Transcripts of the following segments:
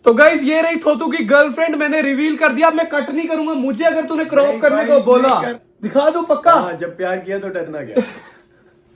तो गाइज ये रही थोतू की गर्लफ्रेंड, मैंने रिवील कर दिया। अब मैं कट नहीं करूंगा, मुझे अगर तूने क्रॉप करने को बोला दिखा दूं पक्का। हाँ, जब प्यार किया तो डरना क्या।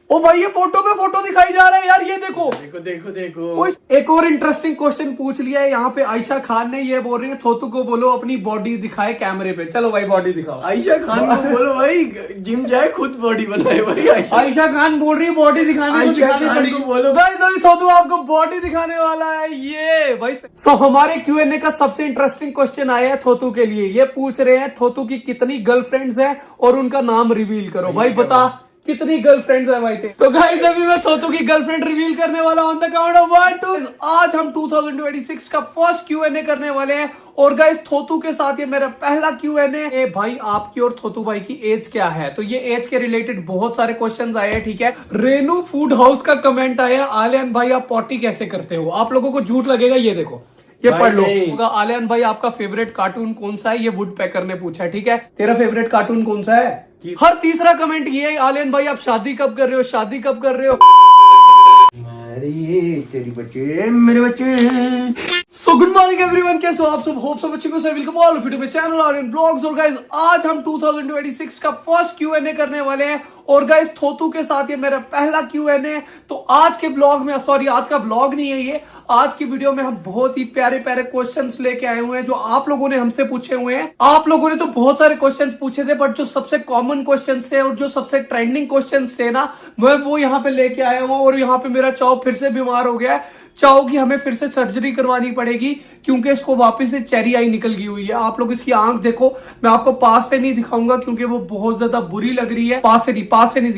ओ भाई ये फोटो पे फोटो दिखाई जा रहा है यार, ये देखो देखो देखो देखो। ओ, एक और इंटरेस्टिंग क्वेश्चन पूछ लिया है यहाँ पे। आयशा खान ने ये बोल रही है थोतू को बोलो अपनी बॉडी दिखाए कैमरे पे। चलो भाई बॉडी दिखाओ। आयशा खान को बोलो भाई जिम जाए खुद बॉडी बनाए भाई। आयशा खान बोल रही है बॉडी दिखाने को, दिखानी पड़ेगी। बोलो भाई तो थोतू आपको बॉडी दिखाने वाला है ये भाई। सो हमारे Q&A का सबसे इंटरेस्टिंग क्वेश्चन आया है थोतू के लिए। ये पूछ रहे हैं थोतू की कितनी गर्लफ्रेंड्स है और उनका नाम रिवील करो। भाई बता कितनी गर्लफ्रेंड्स है भाई। तो गाइस अभी मैं थोतू की गर्लफ्रेंड रिवील करने वाला हूं। On the count of 1 2। आज हम 2026 का फर्स्ट Q&A करने वाले हैं। और गाइस थोतू के साथ ये मेरा पहला Q&A। भाई आपकी और थोतू भाई की एज क्या है? तो ये एज के रिलेटेड बहुत सारे क्वेश्चंस आए हैं, ठीक है। रेनू फूड हाउस का कमेंट आया, आलियान भाई आप पॉटी कैसे करते हो? आप लोगों को झूठ लगेगा, ये देखो ये पढ़ लो होगा। आलियान भाई आपका फेवरेट कार्टून कौन सा है? ये वुड पैकर ने पूछा है, ठीक है। तेरा फेवरेट कार्टून कौन सा है? हर तीसरा कमेंट ये है, आलियान भाई आप शादी कब कर रहे हो? शादी कब कर रहे हो? तेरी बच्चे मेरे बच्चे। सो गुड मॉर्निंग एवरीवन, कैसे हो आप सब? होप सब अच्छे को से welcome all of you to my channel Aryan blogs. और गाइस आज हम 2026 का फर्स्ट Q&A करने वाले हैं। और गाइस थोतू के साथ ये मेरा पहला Q&A। तो आज के ब्लॉग में, सॉरी आज का ब्लॉग नहीं है ये, आज की वीडियो में हम बहुत ही प्यारे प्यारे क्वेश्चंस लेके आए हुए हैं जो आप लोगों ने हमसे पूछे हुए हैं। आप लोगों ने तो बहुत सारे क्वेश्चंस पूछे थे, बट जो सबसे कॉमन क्वेश्चंस थे और जो सबसे ट्रेंडिंग क्वेश्चंस थे ना, मैं वो यहाँ पे लेके आया हूँ। और यहाँ पे मेरा चाव फिर से बीमार हो गया है। चाव की हमें फिर से सर्जरी करवानी पड़ेगी क्योंकि इसको वापस से चेरी आई निकल गई हुई है। आप लोग इसकी आंख देखो, मैं आपको पास से नहीं दिखाऊंगा क्योंकि वो बहुत ज्यादा बुरी लग रही है। पास से नहीं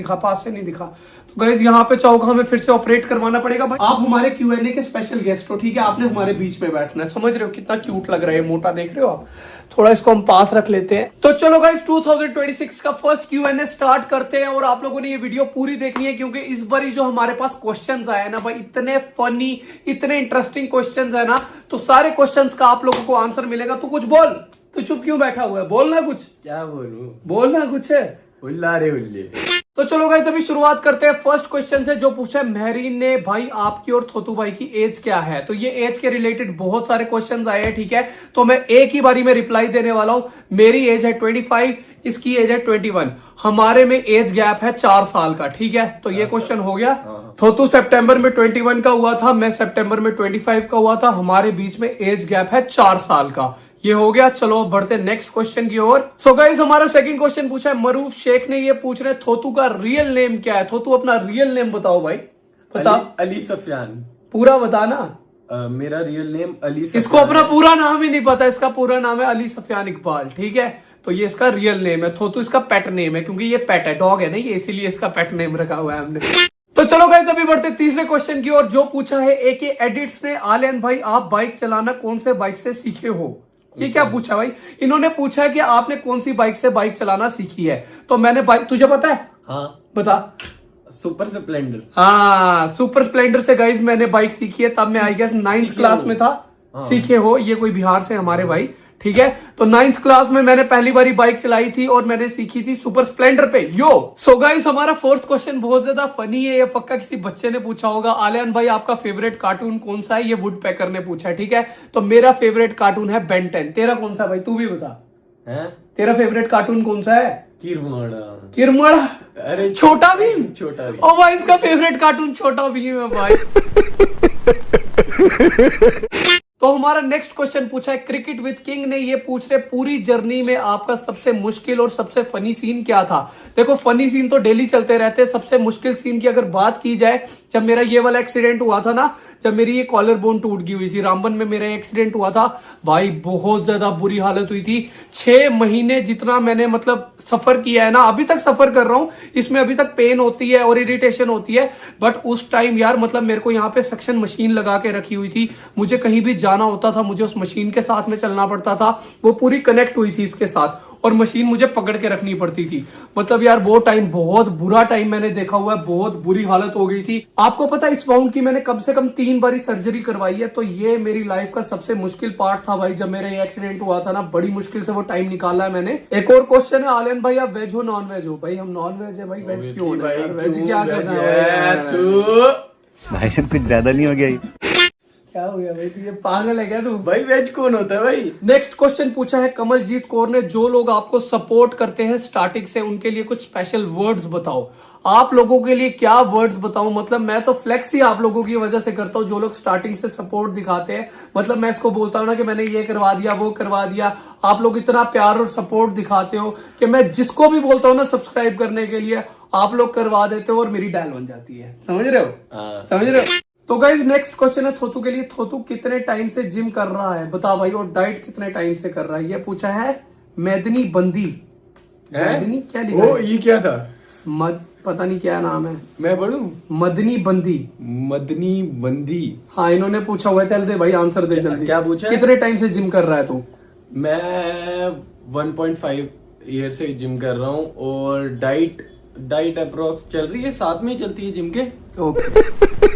दिखा। तो गाइस यहाँ पे चाव का हमें फिर से ऑपरेट करवाना पड़ेगा। भाई आप हमारे Q&A के स्पेशल गेस्ट हो, ठीक है। आपने हमारे बीच में बैठना है, समझ रहे हो कितना क्यूट लग रहा है, मोटा देख रहे हो आप। थोड़ा इसको हम पास रख लेते हैं। तो चलो गाइस 2026 का फर्स्ट Q&A स्टार्ट करते हैं। और आप लोगों ने ये वीडियो पूरी देखनी है क्योंकि इस बार जो हमारे पास क्वेश्चंस आए ना भाई, इतने फनी इतने इंटरेस्टिंग क्वेश्चंस है ना, तो सारे क्वेश्चंस का आप लोगों को आंसर मिलेगा। तू कुछ बोल, तू चुप क्यों बैठा हुआ है? बोलना कुछ। क्या बोलूं? बोलना कुछ है। उल्ला रे उल्ले। तो चलो गाइस अभी शुरुआत करते हैं। फर्स्ट क्वेश्चन से जो पूछा है महरीन ने, भाई आपकी और थोतू भाई की एज क्या है? तो ये एज के रिलेटेड बहुत सारे क्वेश्चंस आए हैं, ठीक है। तो मैं एक ही बारी में रिप्लाई देने वाला हूं। मेरी एज है 25, इसकी एज है 21। हमारे में एज गैप है 4 साल का, ठीक है। तो ये क्वेश्चन हो गया। थोतू सितंबर में 21 का हुआ था, मैं सितंबर में 25 का हुआ था। हमारे बीच में एज गैप है 4 साल का, ये हो गया। चलो बढ़ते नेक्स्ट क्वेश्चन की ओर। सो गाइस हमारा सेकंड क्वेश्चन पूछा है मरूफ शेख ने। ये पूछ रहे थोतू का रियल नेम क्या है? थोतू अपना रियल नेम बताओ भाई, बता। अली सफियान। पूरा बताना। मेरा रियल नेम अली सफियान। इसको अपना पूरा नाम ही नहीं पता। इसका पूरा नाम है अली सफियान इकबाल, ठीक है। तो ये इसका रियल नेम है। थोतू इसका पेट नेम है क्योंकि ये पेट है, डॉग है ना ये, इसीलिए इसका पेट नेम रखा हुआ है हमने। तो चलो गाइस अभी बढ़ते तीसरे क्वेश्चन की ओर। जो पूछा है AK एडिट्स ने, आलियान भाई आप बाइक चलाना कौन से बाइक से सीखे हो? ये क्या पूछा भाई? इन्होंने पूछा है कि आपने कौन सी बाइक से बाइक चलाना सीखी है। तो मैंने बाइक, तुझे पता है? हाँ बता। Super Splendor. हाँ सुपर स्प्लेंडर से गाइस मैंने बाइक सीखी है। तब मैं आई गेस 9th क्लास में था। सीखे हो, ये कोई बिहार से हमारे भाई, ठीक है। तो 9th क्लास में मैंने पहली बारी बाइक चलाई थी और मैंने सीखी थी सुपर स्प्लेंडर पे। यो सो गाइस हमारा फोर्थ क्वेश्चन बहुत ज्यादा फनी है। ये पक्का किसी बच्चे ने पूछा होगा। आलियान भाई आपका फेवरेट कार्टून कौन सा है? ये वुड पैकर ने पूछा है, ठीक है। तो मेरा फेवरेट कार्टून है बेन 10। तेरा कौन सा भाई? तू भी बता है? तेरा तेरा फेवरेट कार्टून कौन सा है? किरमड़ा। अरे छोटा भीम। छोटा भीम। ओ भाई इसका फेवरेट कार्टून छोटा भीम है भाई। तो हमारा नेक्स्ट क्वेश्चन पूछा है क्रिकेट विद किंग ने। ये पूछ रहे पूरी जर्नी में आपका सबसे मुश्किल और सबसे फनी सीन क्या था? देखो फनी सीन तो डेली चलते रहते हैं। सबसे मुश्किल सीन की अगर बात की जाए, जब मेरा ये वाला एक्सीडेंट हुआ था ना, जब मेरी ये कॉलर बोन टूट गई हुई थी, रामबन में मेरा एक्सीडेंट हुआ था भाई, बहुत ज्यादा बुरी हालत हुई थी। 6 महीने जितना मैंने मतलब सफर किया है ना, अभी तक सफर कर रहा हूं, इसमें अभी तक पेन होती है और इरिटेशन होती है। बट उस टाइम यार मतलब मेरे को यहाँ पे सक्शन मशीन लगा के रखी हुई थी। मुझे कहीं भी जाना होता था, मुझे उस मशीन के साथ में चलना पड़ता था। वो पूरी कनेक्ट हुई थी इसके साथ और मशीन मुझे पकड़ के रखनी पड़ती थी। मतलब यार वो टाइम बहुत बुरा टाइम मैंने देखा हुआ है, बहुत बुरी हालत हो गई थी। आपको पता है इस बाउंड की मैंने कम से कम 3 बारी सर्जरी करवाई है। तो ये मेरी लाइफ का सबसे मुश्किल पार्ट था भाई। जब मेरा ये एक्सीडेंट हुआ था ना, बड़ी मुश्किल से वो टाइम निकाला है मैंने। एक और क्वेश्चन है आलियान भाई आप वेज हो नॉन वेज हो? भाई हम नॉन वेज है भाई, वेज क्यों भाई? वेज क्या करना है तू? भाई साहब कुछ ज्यादा नहीं हो गया? क्या हो गया भाई, तू ये पागल है क्या तू? भाई वेज कौन होता है भाई? नेक्स्ट क्वेश्चन पूछा है कमलजीत कौर ने, जो लोग आपको सपोर्ट करते हैं स्टार्टिंग से उनके लिए कुछ स्पेशल वर्ड्स बताओ। आप लोगों के लिए क्या वर्ड्स बताऊं? मतलब मैं तो फ्लेक्स ही आप लोगों की वजह से करता हूं, जो लोग स्टार्टिंग से सपोर्ट दिखाते हैं। मतलब मैं इसको बोलता हूं ना कि मैंने ये करवा दिया, वो करवा दिया। आप लोग इतना प्यार और सपोर्ट दिखाते हो कि मैं जिसको भी बोलता हूं ना सब्सक्राइब करने के लिए, आप लोग करवा देते हो और मेरी डायल बन जाती है। समझ रहे हो? समझ रहे हो? तो गाइज नेक्स्ट क्वेश्चन है थोतू के लिए। थोतू कितने टाइम से जिम कर रहा है बता भाई, और डाइट कितने टाइम से कर रहा है? ये पूछा है मेदनी बंदी। मेदनी क्या लिखा ओ है? ये क्या था? पता नहीं क्या नाम है। मैं पढ़ूं? मदनी बंदी। मदनी बंदी। हाँ इन्होंने पूछा हुआ है। चल दे भाई आंसर दे जल्दी। क्या पूछा है? कितने टाइम से जिम कर रहा है तू? मैं 1.5 ईयर से जिम कर रहा हूँ और डाइट अप्रोक्स चल रही है, साथ में ही चलती है जिम के। ओके।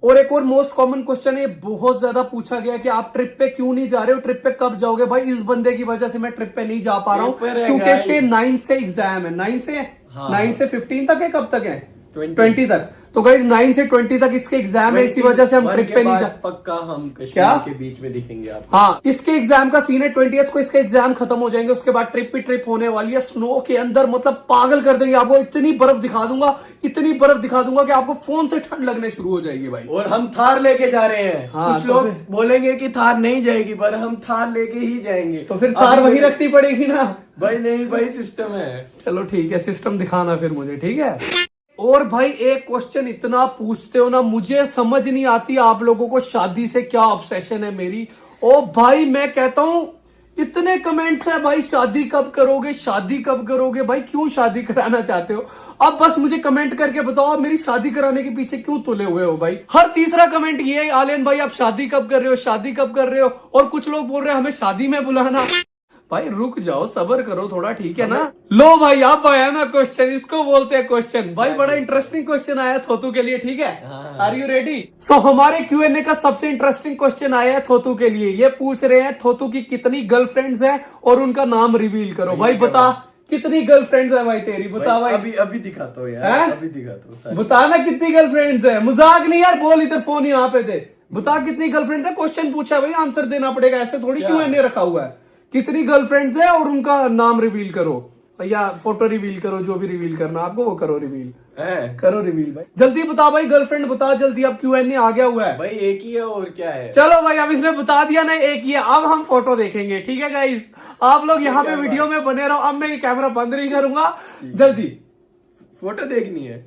और एक और मोस्ट कॉमन क्वेश्चन है, बहुत ज्यादा पूछा गया कि आप ट्रिप पे क्यों नहीं जा रहे हो, ट्रिप पे कब जाओगे? भाई इस बंदे की वजह से मैं ट्रिप पे नहीं जा पा रहा हूँ, क्योंकि इसके 9 से एग्जाम है। 9 से हाँ। 9 से 15 तक है, कब तक है? 20 तक। तो गाइस 9 से 20 तक इसके एग्जाम है, इसी वजह से हम ट्रिप पे नहीं जा। पक्का हम कश्मीर क्या? के बीच में दिखेंगे आप। हाँ इसके एग्जाम का सीन है 20th को, इसके एग्जाम खत्म हो जाएंगे, उसके बाद ट्रिप पे ट्रिप होने वाली है स्नो के अंदर। मतलब पागल कर देंगे आपको, इतनी बर्फ दिखा दूंगा, इतनी बर्फ दिखा दूंगा कि आपको फोन से ठंड लगने शुरू हो जाएगी भाई। और हम थार लेके जा रहे हैं। हाँ, कुछ तो लोग फिर- बोलेंगे कि थार नहीं जाएगी, पर हम थार लेके ही जाएंगे। तो फिर थार वही रखनी पड़ेगी ना भाई। नहीं भाई सिस्टम है। चलो ठीक है, सिस्टम दिखाना फिर मुझे, ठीक है। और भाई एक क्वेश्चन इतना पूछते हो ना, मुझे समझ नहीं आती आप लोगों को शादी से क्या ऑब्सेशन है मेरी। ओ भाई मैं कहता हूं इतने कमेंट्स है भाई, शादी कब करोगे, शादी कब करोगे? भाई क्यों शादी कराना चाहते हो? अब बस मुझे कमेंट करके बताओ, आप मेरी शादी कराने के पीछे क्यों तुले हुए हो भाई? हर तीसरा कमेंट ये है, आलियन भाई आप शादी कब कर रहे हो, शादी कब कर रहे हो? और कुछ लोग बोल रहे हैं हमें शादी में बुलाना। भाई रुक जाओ, सबर करो थोड़ा, ठीक है ना? लो भाई आप आया ना क्वेश्चन, इसको बोलते हैं क्वेश्चन। भाई बड़ा इंटरेस्टिंग क्वेश्चन आया थोतू के लिए, ठीक है? Are you ready? सो हमारे Q&A का सबसे इंटरेस्टिंग क्वेश्चन आया है थोतू के लिए। ये पूछ रहे हैं थोतू की कितनी गर्लफ्रेंड्स है और उनका नाम रिवील करो। भाई बता कितनी गर्लफ्रेंड्स है भाई तेरी, बता भाई। अभी दिखाता हूँ यार, अभी दिखाता हूँ। बता ना कितनी गर्लफ्रेंड्स है, मजाक नहीं यार, बोल इधर फोन यहाँ पे दे, बता कितनी गर्लफ्रेंड्स है। क्वेश्चन पूछा भाई, आंसर देना पड़ेगा, ऐसे थोड़ी Q&A रखा हुआ है। कितनी गर्लफ्रेंड्स है और उनका नाम रिवील करो, या फोटो रिवील करो, जो भी रिवील करना आपको वो करो रिवील। करो रिवील भाई, जल्दी बता भाई, गर्लफ्रेंड बता जल्दी, अब Q&A आ गया हुआ है भाई। एक ही है और क्या है? चलो भाई अब इसने बता दिया ना एक ही है, अब हम फोटो देखेंगे, ठीक है गाइस? आप लोग यहाँ पे वीडियो में बने रहो, अब मैं ये कैमरा बंद नहीं करूंगा। जल्दी फोटो देखनी है,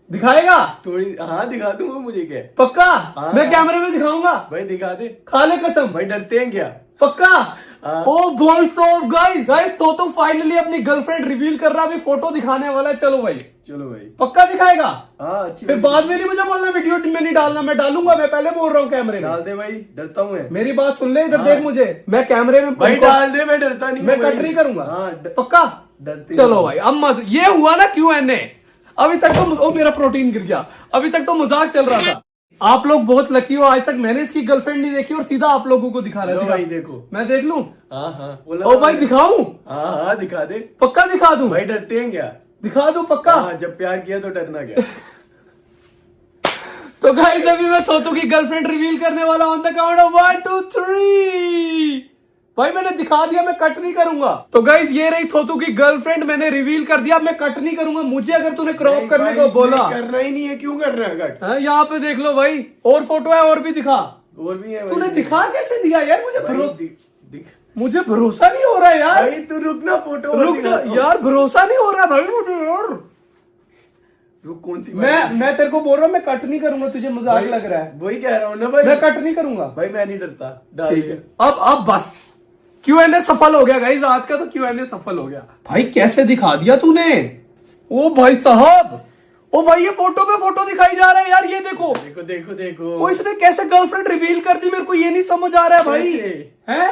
दिखाएगा थोड़ी। हाँ दिखा दूंगा, मुझे क्या पक्का? हाँ, मैं कैमरे में दिखाऊंगा भाई, दिखा दे। खा ले कसम भाई डरते हैं क्या? पक्का? हाँ। ओ बॉयज ऑफ गाइस तो फाइनली अपनी गर्लफ्रेंड रिवील कर रहा, अभी फोटो दिखाने वाला है। चलो भाई, चलो भाई। पक्का दिखाएगा? हाँ अच्छी फिर बाद में नहीं मुझे बोलना वीडियो में नहीं डालना, मैं डालूंगा, मैं पहले बोल रहा हूँ कैमरे में। डाल दे भाई, डरता हूँ मैं। मेरी बात सुन ले, इधर हाँ। देख मुझे, मैं कैमरे में भाई डाल दे, मैं डरता नहीं, मैं कट नहीं करूंगा। हाँ पक्का? डरते चलो भाई अब मजा ये हुआ ना Q&A। अभी तक तो ओ मेरा प्रोटीन गिर गया, अभी तक तो मजाक चल रहा था। आप लोग बहुत लकी हो, आज तक मैंने इसकी गर्लफ्रेंड नहीं देखी और सीधा आप लोगों को दिखा रहा है। भाई देखो, मैं देख लूं? हाँ हाँ ओ भाई दिखाऊं? हाँ हाँ दिखा दे। पक्का दिखा दूं? भाई डरते हैं क्या? दिखा दूं पक्का? हाँ, जब प्यार किया तो डरना क्या? तो गाइस अभी मैं थोतू की गर्लफ्रेंड रिवील करने वाला हूं, ऑन द काउंट ऑफ 1 2 3। भाई मैंने दिखा दिया, मैं कट नहीं करूंगा। तो गाइस ये रही थोतू की गर्लफ्रेंड, मैंने रिवील कर दिया, मैं कट नहीं करूंगा। मुझे अगर तूने क्रॉप करने को बोला, करना ही नहीं है, क्यों कर रहा है कट? यहाँ पे देख लो भाई, और फोटो है, और भी दिखा। और भी है तूने दिखा कैसे दिया यार? मुझे भाई, भरोसा नहीं हो रहा है यार। भाई तू रुक ना, फोटो रुक यार, भरोसा नहीं हो रहा भाई मुझे यार। रुक, कौन सी? मैं तेरे को बोल रहा हूँ, मैं कट नहीं करूंगा, तुझे मजाक लग रहा है। वही कह रहा हूँ ना भाई, मैं कट नहीं करूंगा भाई, मैं नहीं डरता। डाल ठीक दे। है, अब बस Q&A सफल हो गया गाइस, आज का तो Q&A सफल हो गया। भाई कैसे दिखा दिया तूने? ओ भाई साहब, ओ भाई ये फोटो पे फोटो दिखाई जा रहा है यार, ये देखो देखो देखो देखो। वो इसने कैसे गर्लफ्रेंड रिवील कर दी, मेरे को ये नहीं समझ आ रहा है भाई। हैं?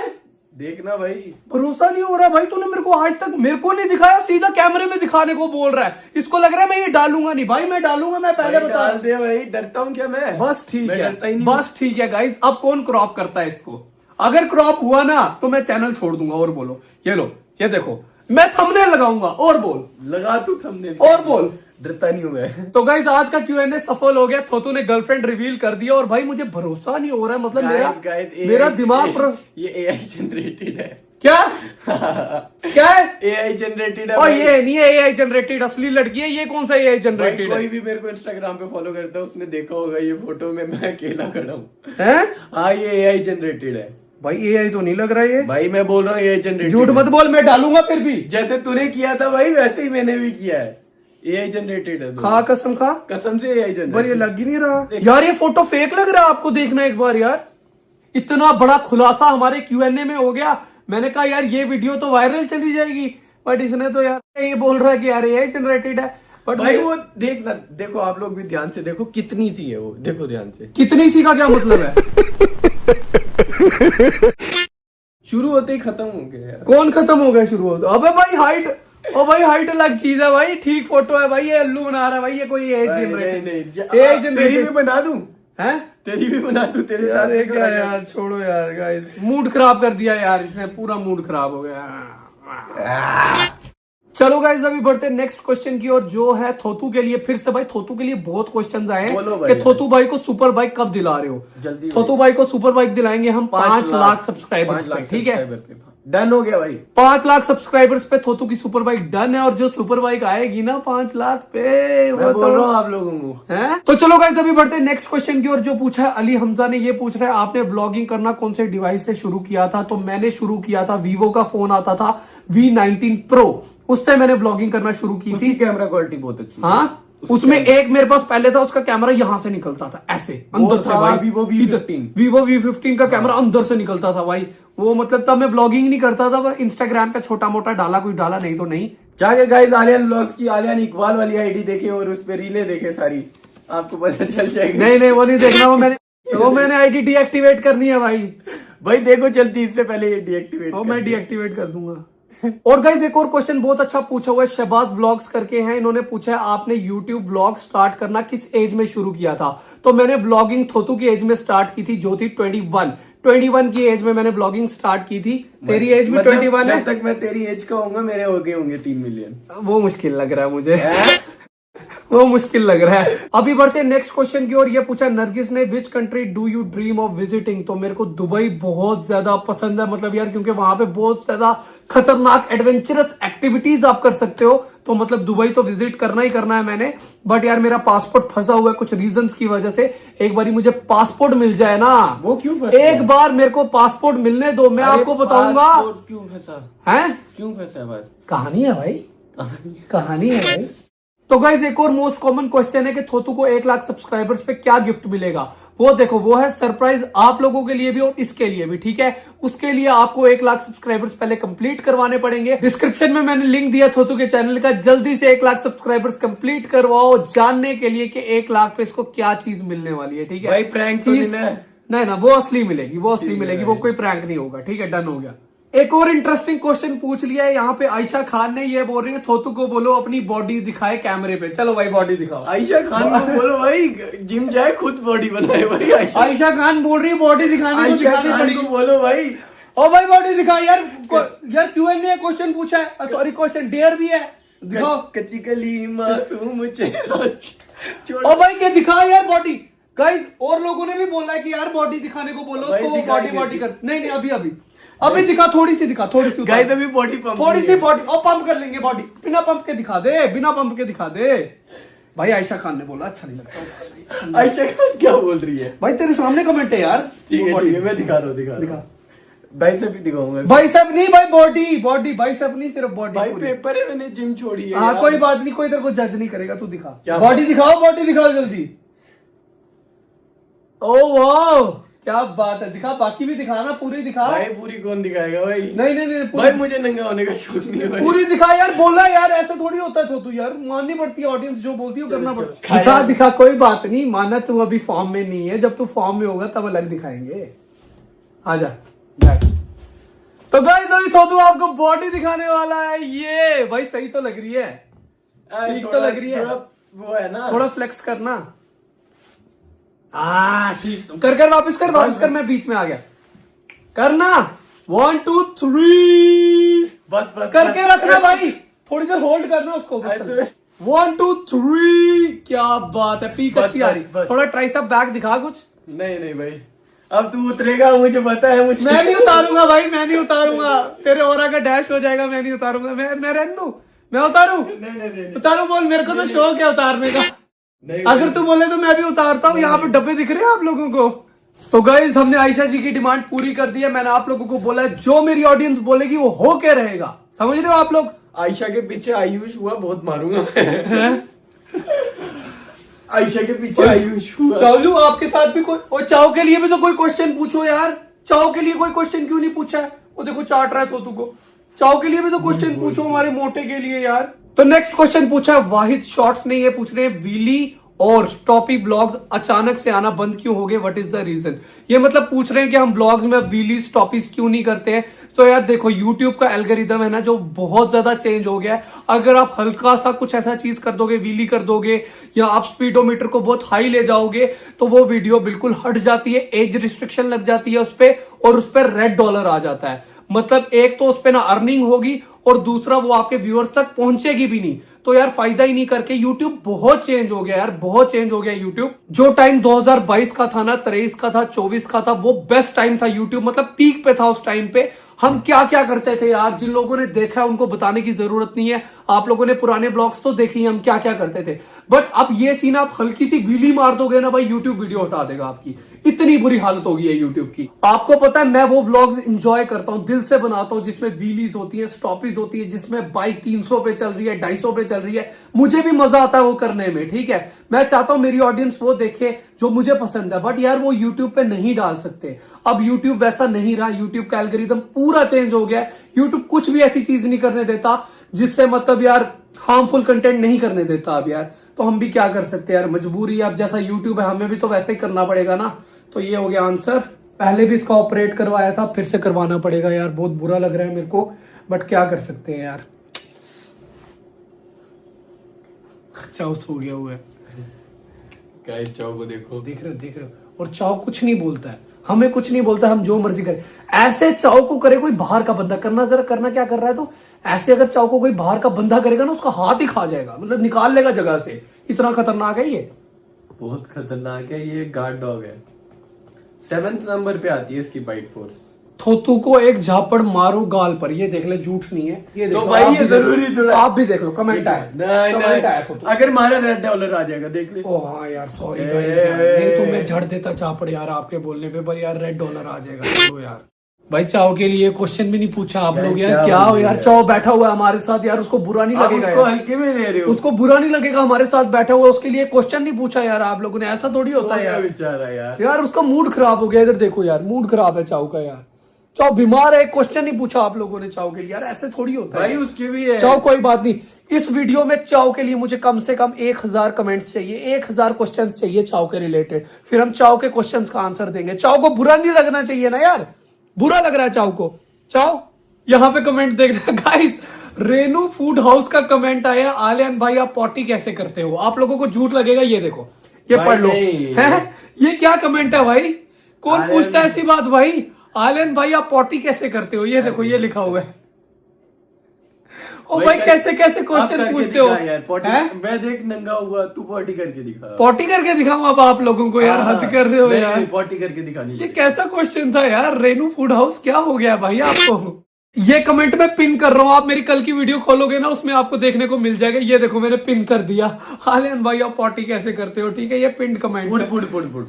देखना भाई, भरोसा नहीं हो रहा भाई, तूने मेरे को आज तक मेरे को नहीं दिखाया, सीधा कैमरे में दिखाने को बोल रहा है। इसको लग रहा है मैं ये डालूंगा नहीं। भाई मैं डालूंगा, मैं पहले बता डाल दे भाई, डरता हूँ क्या मैं? बस ठीक मैं है, डरता ही नहीं। बस ठीक है गाइस। अब कौन क्रॉप करता है इसको? अगर क्रॉप हुआ ना तो मैं चैनल छोड़ दूंगा। और बोलो, ये लो, ये देखो, मैं थंबनेल लगाऊंगा। और बोल, लगा तू थंबनेल, और बोल, डरता नहीं हूँ मैं। तो गाइस आज का Q&A सफल हो गया, थोतू ने गर्लफ्रेंड रिवील कर दिया और भाई मुझे भरोसा नहीं हो रहा है, मतलब मेरा दिमाग पर ये AI जनरेटेड है क्या क्या है? AI जनरेटेड है और ये नहीं है AI जनरेटेड, असली लड़की है ये, कौन सा AI जनरेटेड है? कोई भी मेरे को इंस्टाग्राम पे फॉलो करता है उसने देखा होगा ये फोटो में मैं अकेला खड़ा हूँ। हैं? हाँ ये AI जनरेटेड है भाई AI तो नहीं लग रहा है ये। भाई, मैं बोल रहा हूँ AI जनरेटेड। झूठ मत बोल, मैं डालूंगा फिर भी। जैसे तूने किया था भाई वैसे ही मैंने भी किया है। AI जनरेटेड है। खा कसम खा, कसम से AI जनरेटेड। पर ये लग ही नहीं रहा यार, ये फोटो फेक लग रहा है। आपको देखना एक बार यार, इतना बड़ा खुलासा हमारे Q&A में हो गया। मैंने कहा यार ये वीडियो तो वायरल चली जाएगी, बट इसने तो यार ये बोल रहा है कि यार AI जनरेटेड है। बट भाई वो देखना, देखो आप लोग भी ध्यान से देखो कितनी सी है वो, देखो ध्यान से। कितनी सी का क्या मतलब है? शुरू होते ही खत्म हो गया यार। कौन खत्म हो गया शुरू होते? अबे भाई हाइट, ओ भाई हाइट अलग चीज है भाई, ठीक फोटो है भाई, ये अल्लू बना रहा है भाई, ये कोई एज जनरेटेड। तेरी भी बना दूं हैं? तेरी भी बना दूं तेरे यार साथ। क्या यार, छोड़ो यार गाइस, मूड खराब कर दिया यार इसने, पूरा मूड खराब हो गया। चलो गाइस अभी बढ़ते नेक्स्ट क्वेश्चन की ओर, जो है थोतू के लिए। फिर से भाई थोतू के लिए बहुत क्वेश्चन आए बोलो हैं भाई। कि थोतू भाई को सुपर बाइक कब दिला रहे हो? जल्दी थोतू भाई को सुपर बाइक दिलाएंगे हम 5 लाख सब्सक्राइबर्स पे, ठीक है? डन हो गया भाई। 5 लाख सब्सक्राइबर्स पे थोतू की सुपर बाइक डन है, और जो सुपर बाइक आएगी ना 5 लाख पे, मैं बोल रहा हूँ आप लोगों को हैं? तो चलो गाइस अभी बढ़ते हैं नेक्स्ट क्वेश्चन की ओर, जो पूछा है अली हमजा ने। ये पूछ रहा है आपने ब्लॉगिंग करना कौन से डिवाइस से शुरू किया था? तो मैंने शुरू किया था, वीवो का फोन आता था V19 Pro, उससे मैंने ब्लॉगिंग करना शुरू की थी। कैमरा क्वालिटी बहुत अच्छी। हाँ, उसमें एक मेरे पास पहले था, उसका कैमरा यहां से निकलता था ऐसे अंदर से भाई, Vivo V15। Vivo V15 का कैमरा अंदर से निकलता था भाई। वो मतलब तब मैं ब्लॉगिंग नहीं करता था, इंस्टाग्राम पे छोटा मोटा डाला, कुछ डाला नहीं तो नहीं। जाके गाइस आलियान व्लॉग्स की आलियान इकबाल वाली आईडी देखे और उस पे रीले देखे सारी, आपको पता चल जाएगा। नहीं वो नहीं देखना, वो मैंने आईडी डीएक्टिवेट करनी है भाई देखो चलती इससे पहले ये डीएक्टिवेट वो मैं डीएक्टिवेट कर दूंगा। और गाइस एक और क्वेश्चन बहुत अच्छा पूछा हुआ है, शहबाज व्लॉग्स करके हैं, इन्होंने पूछा है आपने यूट्यूब व्लॉग स्टार्ट करना किस एज में शुरू किया था? तो मैंने ब्लॉगिंग थोतू की एज में स्टार्ट की थी, जो थी 21 की एज में मैंने ब्लॉगिंग स्टार्ट की थी। तेरी एज में 21 है? जब तक मैं तेरी एज का होऊंगा मेरे हो गए होंगे 3 मिलियन। वो मुश्किल लग रहा है मुझे वो मुश्किल लग रहा है। अभी बढ़ते हैं नेक्स्ट क्वेश्चन की ओर। ये पूछा नरगिस ने, which country do you dream of visiting? तो मेरे को दुबई बहुत ज्यादा पसंद है, मतलब यार क्योंकि वहां पे बहुत ज्यादा खतरनाक एडवेंचरस एक्टिविटीज आप कर सकते हो, तो मतलब दुबई तो विजिट करना ही करना है मैंने। बट यार मेरा पासपोर्ट फंसा हुआ है कुछ रीजंस की वजह से, एक बार मुझे पासपोर्ट मिल जाए ना। वो क्यों एक बार मेरे को पासपोर्ट मिलने दो, मैं आपको बताऊंगा। क्यों फंसा है? क्यों फंसा बात? कहानी है भाई, कहानी है भाई। तो गाइज एक और मोस्ट कॉमन क्वेश्चन है कि थोतू को 1 लाख सब्सक्राइबर्स पे क्या गिफ्ट मिलेगा? वो देखो, वो है सरप्राइज आप लोगों के लिए भी और इसके लिए भी, ठीक है? उसके लिए आपको 1 लाख सब्सक्राइबर्स पहले कंप्लीट करवाने पड़ेंगे। डिस्क्रिप्शन में मैंने लिंक दिया थोतू के चैनल का, जल्दी से 1 लाख सब्सक्राइबर्स कंप्लीट करवाओ, जानने के लिए कि 1 लाख पे इसको क्या चीज मिलने वाली है, ठीक है? भाई प्रैंक चीज नहीं ना, वो असली मिलेगी, वो असली मिलेगी, वो कोई प्रैंक नहीं होगा, ठीक है? डन हो गया। एक और इंटरेस्टिंग क्वेश्चन पूछ लिया है यहाँ पे आयशा खान ने, ये बोल रही है थोतू को बोलो अपनी बॉडी दिखाए कैमरे पे। चलो भाई बॉडी दिखाओ। आयशा खान को बोलो भाई जिम जाए खुद बॉडी बनाए भाई। आयशा खान बोल रही है बॉडी दिखाने को बोलो भाई। ओ भाई बॉडी दिखा यार। यार Q&A क्वेश्चन पूछा है, सॉरी क्वेश्चन डेयर भी है, दिखाओ। कच्ची कली मासूम चेहरा। ओ भाई क्या दिखा यार बॉडी। गाइस और लोगों ने भी बोला है कि यार बॉडी दिखाने को बोलो उसको, बॉडी कर। नहीं अभी दिखा, थोड़ी सी दिखा, थोड़ी सी गाइस अभी बॉडी पंप, थोड़ी सी बॉडी और पंप कर लेंगे बॉडी। बिना पंप के दिखा दे, बिना पंप के दिखा दे भाई। आयशा खान ने बोला अच्छा नहीं लगता। आयशा खान क्या बोल रही है भाई? तेरे सामने कमेंट है यार। ठीक है मैं दिखा रहा हूँ, दिखा बाइसेप भी दिखाऊंगा। बाइसेप नहीं भाई, बॉडी बाइसेप नहीं, सिर्फ बॉडी। भाई पेपर है, मैंने जिम छोड़ी है। हाँ कोई बात नहीं, कोई तेरे को जज नहीं करेगा, तू दिखा बॉडी दिखाओ जल्दी। ओ वाह क्या बात है, दिखा, बाकी भी दिखाना, पूरी दिखा। भाई पूरी कौन दिखाएगा भाई? नहीं भाई मुझे नंगा होने का शौक नहीं है भाई। पूरी दिखा यार, बोला यार, ऐसा थोड़ी होता है तो यार माननी पड़ती है, ऑडियंस जो बोलती है करना पड़ता है। दिखा कोई बात नहीं, माना तू अभी फॉर्म में नहीं है, जब तू फॉर्म में होगा तब अलग दिखाएंगे। आजा तो गाइस अभी थोतू आपको बॉडी दिखाने वाला है। ये भाई सही तो लग रही है, ठीक तो लग रही है, वो है ना, थोड़ा फ्लेक्स करना। ठीक कर वापस कर, मैं बीच में आ गया। करना 1 2 3 बस करके रखना भाई, थोड़ी देर होल्ड करना उसको। 1 2 3 क्या बात है, पीक बस, अच्छी आ रही। बस। थोड़ा ट्राइसेप बैक दिखा कुछ। नहीं नहीं भाई, अब तू उतरेगा मुझे पता है। मुझे मैं नहीं उतारूंगा भाई, मैं नहीं उतारूंगा, तेरे ऑरा का डैश हो जाएगा, मैं नहीं उतारूंगा। मैं रहने दूं, मैं उतारूं? नहीं उतारूं बोल, मेरे को तो शौक है उतारने का। नहीं अगर तू बोले तो मैं भी उतारता हूँ। यहाँ पे डब्बे दिख रहे हैं आप लोगों को? तो गाइस हमने आयशा जी की डिमांड पूरी कर दी है। मैंने आप लोगों को बोला है जो मेरी ऑडियंस बोलेगी वो हो के रहेगा, समझ रहे हो आप लोग? आयशा के पीछे आयुष हुआ बहुत मारूंगा आयशा के पीछे आयुष हुआ। चालू आपके साथ भी कोई, और चाव के लिए भी तो कोई क्वेश्चन पूछो यार। चाव के लिए कोई क्वेश्चन क्यों नहीं पूछा है? वो देखो चाट रहा है सोतू को। चाव के लिए भी तो क्वेश्चन पूछो हमारे मोटे के लिए यार। तो नेक्स्ट क्वेश्चन पूछा है वाहिद शॉर्ट्स ने, ये पूछ रहे हैं व्हीली और स्टॉपी ब्लॉग्स अचानक से आना बंद क्यों हो गए, व्हाट इज द रीजन? ये मतलब पूछ रहे हैं कि हम ब्लॉग्स में व्हीली स्टॉपीज क्यों नहीं करते हैं। तो यार देखो YouTube का एल्गोरिदम है ना जो बहुत ज्यादा चेंज हो गया है। अगर आप हल्का सा कुछ ऐसा चीज कर दोगे, व्हीली कर दोगे या आप स्पीडोमीटर को बहुत हाई ले जाओगे तो वो वीडियो बिल्कुल हट जाती है, एज रिस्ट्रिक्शन लग जाती है उस पर, और उस पर रेड डॉलर आ जाता है। मतलब एक तो उस पर ना अर्निंग होगी और दूसरा वो आपके व्यूअर्स तक पहुंचेगी भी नहीं। तो यार फायदा ही नहीं करके YouTube बहुत चेंज हो गया यार, बहुत चेंज हो गया YouTube। जो टाइम 2022 का था ना, 23 का था, 24 का था, वो बेस्ट टाइम था YouTube, मतलब पीक पे था उस टाइम पे। हम क्या क्या करते थे यार, जिन लोगों ने देखा है उनको बताने की जरूरत नहीं है। आप लोगों ने पुराने ब्लॉग्स तो देखे ही, हम क्या क्या करते थे। बट अब ये सीन आप हल्की सी व्हीली मार दोगे ना भाई, YouTube वीडियो हटा देगा आपकी। इतनी बुरी हालत हो गई है YouTube की। आपको पता है मैं वो व्लॉग्स एंजॉय करता हूं, दिल से बनाता हूं, जिसमें व्हीलीज होती है, स्टॉपीज होती है, जिसमें बाइक 300 पे चल रही है, 250 पे चल रही है। मुझे भी मजा आता है वो करने में, ठीक है। मैं चाहता हूं मेरी ऑडियंस वो देखे जो मुझे पसंद है, बट यार वो YouTube पे नहीं डाल सकते। अब YouTube वैसा नहीं रहा, YouTube का एल्गोरिदम पूरा चेंज हो गया है। YouTube कुछ भी ऐसी चीज नहीं करने देता जिससे मतलब यार हार्मफुल कंटेंट नहीं करने देता अब यार। तो हम भी क्या कर सकते हैं यार, मजबूरी। अब जैसा YouTube है हमें भी तो वैसे ही करना पड़ेगा ना। तो ये हो गया आंसर। पहले भी इसका ऑपरेट करवाया था, फिर से करवाना पड़ेगा यार। बहुत बुरा लग रहा है मेरे को, बट क्या कर सकते हैं यार। चाव सो गया हुआ है, गाइस चाव को देखो, देख रहे हो। और चाव कुछ नहीं बोलता है, हमें कुछ नहीं बोलता, हम जो मर्जी करें। ऐसे चाव को करे कोई बाहर का बंदा, करना जरा, करना क्या कर रहा है। तो ऐसे अगर चाव को कोई बाहर का बंदा करेगा ना, उसका हाथ ही खा जाएगा, मतलब निकाल लेगा जगह से। इतना खतरनाक है ये, बहुत खतरनाक है ये। गार्ड डॉग है, 7th नंबर पे आती है इसकी बाइट फोर्स। थोतू को एक झापड़ मारो गाल पर, ये देख ले, झूठ नहीं है ये। देखो तो भाई आप ये भी देख लो, जरूरी थोड़ा, आप भी देख लो, कमेंट आया, कमेंट आया थोतू। अगर मारा रेड डॉलर आ जाएगा, देख ले। ओ हाँ यार, सॉरी नहीं तो मैं झड़ देता झापड़ यार आपके बोलने पे, पर यार रेड डॉलर आ जाएगा। चलो यार भाई, चाव के लिए क्वेश्चन भी नहीं पूछा आप लोग यार, क्या हो यार। चाव बैठा हुआ है हमारे साथ यार, उसको बुरा नहीं लगेगा उसको यार, हल्के में ले रहे हो, उसको बुरा नहीं लगेगा हमारे साथ बैठा हुआ, उसके लिए क्वेश्चन नहीं पूछा यार आप लोगों ने। ऐसा थोड़ी होता है यार, बेचारा यार। यार उसका मूड खराब हो गया। इधर देखो यार, मूड खराब है चाव का यार। चाव बीमार है, क्वेश्चन नहीं पूछा आप लोगों ने चाव के लिए यार, ऐसे थोड़ी होता है भाई। उसके भी है चाव, कोई बात नहीं। इस वीडियो में चाव के लिए मुझे कम से कम 1000 कमेंट्स चाहिए, 1000 क्वेश्चंस चाहिए चाव के रिलेटेड। फिर हम चाव के क्वेश्चंस का आंसर देंगे। चाव को बुरा नहीं लगना चाहिए ना यार, बुरा लग रहा है चाव को। चाव यहाँ पे कमेंट देखना गाइस, रेनू फूड हाउस का कमेंट आया, आलियान भाई आप पॉटी कैसे करते हो। आप लोगों को झूठ लगेगा, ये देखो, ये पढ़ लो है। ये क्या कमेंट है भाई, कौन पूछता है ऐसी बात भाई। आलियान भाई आप पॉटी कैसे करते हो, ये देखो, ये लिखा हुआ है। ओ भाई कैसे कैसे क्वेश्चन पूछते हो यार। मैं देख नंगा हुआ, तू पॉटी करके दिखा। पॉटी करके दिखाऊं अब आप लोगों को यार, हद कर रहे हो यार। पॉटी करके दिखानी, ये कैसा क्वेश्चन था यार। रेनू फूड हाउस क्या हो गया भाई आपको। ये कमेंट में पिन कर रहा हूं, आप मेरी कल की वीडियो खोलोगे ना, उसमें आपको देखने को मिल जाएगा। ये देखो मैंने पिन कर दिया, आलियान भाई आप पॉटी कैसे करते हो, ठीक है। ये pin comment foot foot foot foot.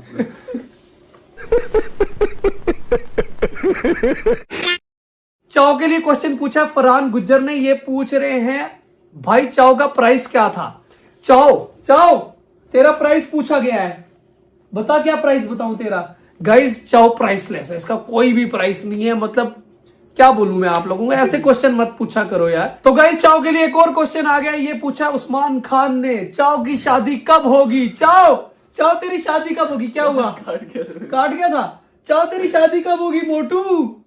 चाव के लिए क्वेश्चन पूछा फरहान गुज्जर ने, ये पूछ रहे हैं भाई चाव का प्राइस क्या था। चाव चाव तेरा प्राइस पूछा गया है, बता क्या प्राइस बताऊं तेरा। गाइस चाव प्राइसलेस है, इसका कोई भी प्राइस नहीं है। मतलब क्या बोलूं मैं आप लोगों को, ऐसे क्वेश्चन मत पूछा करो यार। तो गाइस चाव के लिए एक और क्वेश्चन आ गया, ये पूछा उस्मान खान ने, चाव की शादी कब होगी। चाव चाव तेरी शादी कब होगी, क्या हुआ, काट गया था। चाव तेरी शादी कब होगी मोटू।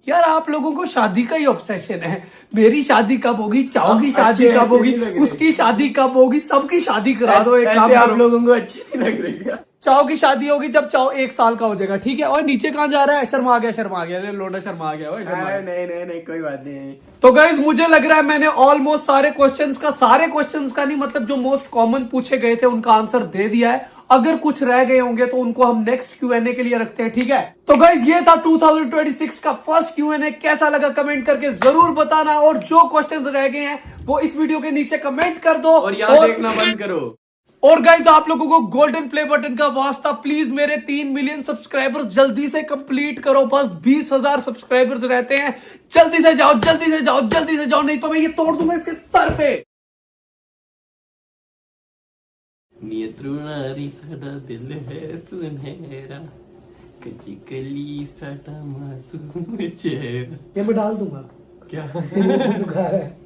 यार आप लोगों को शादी का ही ऑब्सेशन है, मेरी शादी कब होगी, चाव की शादी कब होगी, उसकी शादी कब होगी, सबकी शादी करा दो। एक काम आप लोगों को अच्छी नहीं लग रही क्या। चाओ की शादी होगी जब चाओ 1 साल का हो जाएगा, ठीक है। और नीचे कहाँ जा रहा है? शर्मा गया, शर्मा गया, लोडा शर्मा गया, ओए शर्मा गया। नहीं कोई बात नहीं। तो गाइज मुझे लग रहा है मैंने ऑलमोस्ट सारे क्वेश्चंस का नहीं, मतलब जो मोस्ट कॉमन पूछे गए थे उनका आंसर दे दिया है। अगर कुछ रह गए होंगे तो उनको हम नेक्स्ट Q&A के लिए रखते हैं, ठीक है। तो गाइज ये था 2026 का फर्स्ट Q&A। कैसा लगा कमेंट करके जरूर बताना, और जो क्वेश्चंस रह गए हैं वो इस वीडियो के नीचे कमेंट कर दो, और यहाँ देखना बंद करो। और गाइज आप लोगों को गोल्डन प्ले बटन का वास्ता, प्लीज मेरे 3 मिलियन सब्सक्राइबर्स जल्दी से कंप्लीट करो। बस 20,000 सब्सक्राइबर्स रहते हैं, जल्दी से जाओ, जल्दी से जाओ, जल्दी से जाओ, नहीं तो मैं ये तोड़ दूंगा इसके सर पे। नियत्रुणारी साडा दिल है सुनहरा, कची कली साडा मासूम चेहरा। ये मैं डाल दूंगा क्या? है